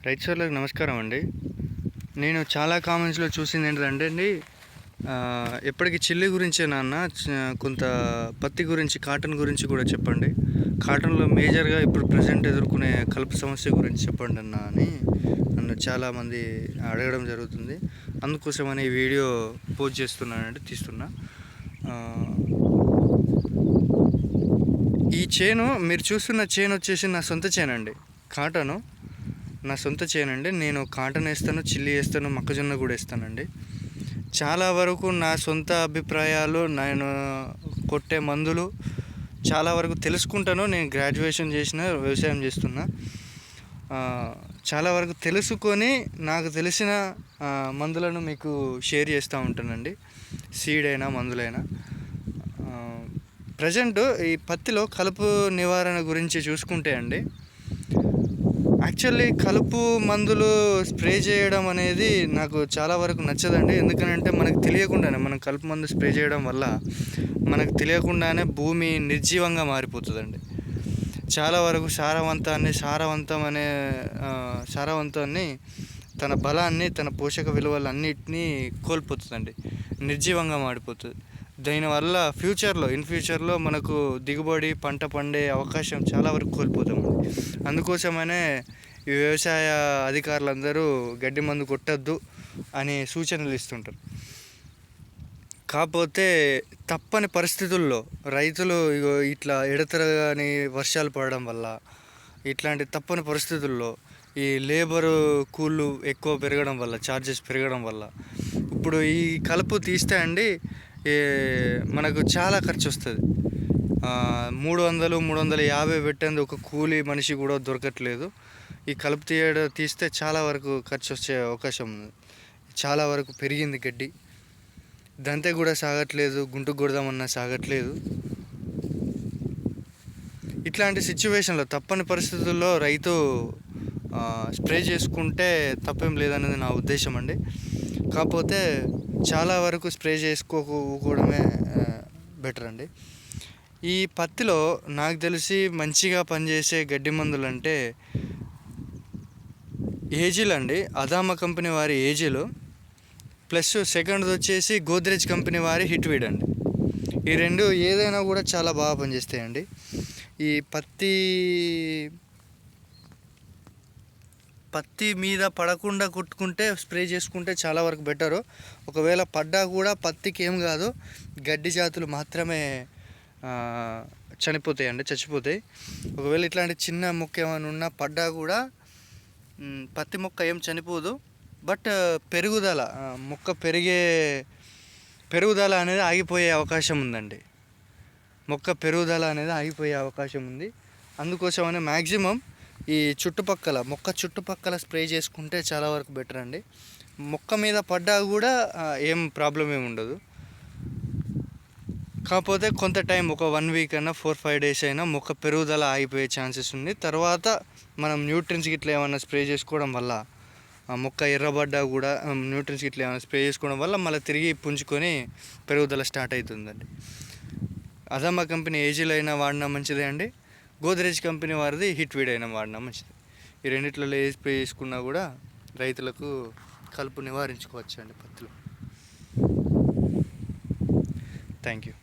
రైతు సోదరులకు నమస్కారం అండి. నేను చాలా కామెంట్స్లో చూసింది ఏంటంటే అండి, ఎప్పటికీ చిల్లి గురించే నాన్న, కొంత పత్తి గురించి, కాటన్ గురించి కూడా చెప్పండి. కాటన్లో మేజర్గా ఇప్పుడు ప్రజెంట్ ఎదుర్కొనే కలుపు సమస్య గురించి చెప్పండి అన్న అని నన్ను చాలామంది అడగడం జరుగుతుంది. అందుకోసమని ఈ వీడియో పోస్ట్ చేస్తున్నానండి, తీస్తున్నా. ఈ చేను, మీరు చూస్తున్న చేను వచ్చేసి నా సొంత చేనండి. కాటను నా సొంత చేనండి. నేను కాటన్ వేస్తాను, చిల్లి వేస్తాను, మొక్కజొన్న కూడా వేస్తానండి. చాలా వరకు నా సొంత అభిప్రాయాలు, నేను కొట్టే మందులు చాలా వరకు తెలుసుకుంటాను. నేను గ్రాడ్యుయేషన్ చేసిన, వ్యవసాయం చేస్తున్నా. చాలా వరకు తెలుసుకొని నాకు తెలిసిన మందులను మీకు షేర్ చేస్తూ ఉంటానండి. సీడ్ అయినా మందులైనా. ప్రజెంట్ ఈ పత్తిలో కలుపు నివారణ గురించి చూసుకుంటే అండి, యాక్చువల్లీ కలుపు మందులు స్ప్రే చేయడం అనేది నాకు చాలా వరకు నచ్చదండి. ఎందుకంటే మనకు తెలియకుండానే, మనం కలుపు మందు స్ప్రే చేయడం వల్ల మనకు తెలియకుండానే భూమి నిర్జీవంగా మారిపోతుందండి. చాలా వరకు సారవంతాన్ని, తన బలాన్ని, తన పోషక విలువలు అన్నిటినీ కోల్పోతుందండి, నిర్జీవంగా మారిపోతుంది. దీనివల్ల ఇన్ ఫ్యూచర్లో మనకు దిగుబడి, పంట పండే అవకాశం చాలా వరకు కోల్పోతామండి. అందుకోసమనే ఈ వ్యవసాయ అధికారులందరూ గడ్డి మందు కొట్టద్దు అని సూచనలు ఇస్తుంటారు. కాకపోతే తప్పని పరిస్థితుల్లో రైతులు ఇట్లా ఎడతెరగని వర్షాలు పడడం వల్ల, ఇట్లాంటి తప్పని పరిస్థితుల్లో ఈ లేబరు కూళ్ళు ఎక్కువ పెరగడం వల్ల, ఛార్జెస్ పెరగడం వల్ల, ఇప్పుడు ఈ కలుపు తీస్తే అండి మనకు చాలా ఖర్చు వస్తుంది. 300-350 పెట్టేందుకు ఒక కూలీ మనిషి కూడా దొరకట్లేదు. ఈ కలుపు తీస్తే చాలా వరకు ఖర్చు వచ్చే అవకాశం ఉంది. చాలా వరకు పెరిగింది గడ్డి, దంతే కూడా సాగట్లేదు, గుంటుకు కొడదామన్నా సాగట్లేదు. ఇట్లాంటి సిచ్యువేషన్లో, తప్పని పరిస్థితుల్లో రైతు స్ప్రే చేసుకుంటే తప్పేం లేదనేది నా ఉద్దేశం అండి. కాకపోతే చాలా వరకు స్ప్రే చేసుకోకపోవడమే బెటర్ అండి. ఈ పత్తిలో నాకు తెలిసి మంచిగా పనిచేసే గడ్డి మందులు అంటే ఏజీలు అండి. అదామా కంపెనీ వారి ఏజీలు, ప్లస్ సెకండ్ది వచ్చేసి గోద్రేజ్ కంపెనీ వారి హిట్వీడ్ అండి. ఈ రెండు ఏదైనా కూడా చాలా బాగా పనిచేస్తాయండి. ఈ పత్తి మీద పడకుండా కొట్టుకుంటే, స్ప్రే చేసుకుంటే చాలా వరకు బెటరు. ఒకవేళ పడ్డా కూడా పత్తికి ఏం కాదు, గడ్డి జాతులు మాత్రమే చచ్చిపోతాయి. ఒకవేళ ఇట్లాంటి చిన్న మొక్క ఏమైనా ఉన్నా పడ్డా కూడా పత్తి మొక్క ఏం చనిపోదు. బట్ మొక్క పెరుగుదల అనేది ఆగిపోయే అవకాశం ఉందండి. అందుకోసమనే మ్యాక్సిమం ఈ మొక్క చుట్టుపక్కల స్ప్రే చేసుకుంటే చాలా వరకు బెటర్ అండి. మొక్క మీద పడ్డా కూడా ఏం ప్రాబ్లం ఏమి ఉండదు. కాకపోతే కొంత టైం, ఒక 1 వీక్ అయినా 4-5 డేస్ అయినా మొక్క పెరుగుదల ఆగిపోయే ఛాన్సెస్ ఉంది. తర్వాత మనం న్యూట్రియన్స్ ఇట్లా ఏమైనా స్ప్రే చేసుకోవడం వల్ల, మొక్క ఎర్రబడ్డా కూడా న్యూట్రియన్స్ ఇట్లా ఏమైనా స్ప్రే చేసుకోవడం వల్ల మళ్ళీ తిరిగి పుంజుకొని పెరుగుదల స్టార్ట్ అవుతుందండి. అదామా కంపెనీ ఏజీలు అయినా వాడినా మంచిదే అండి. గోద్రేజ్ కంపెనీ వారిది హిట్వీడ్ అయినా వాడినా మంచిది. ఈ రెండిట్లలో ఏ స్ప్రే చేసుకున్నా కూడా రైతులకు కలుపు నివారించుకోవచ్చు అండి పత్తిలో. Thank you.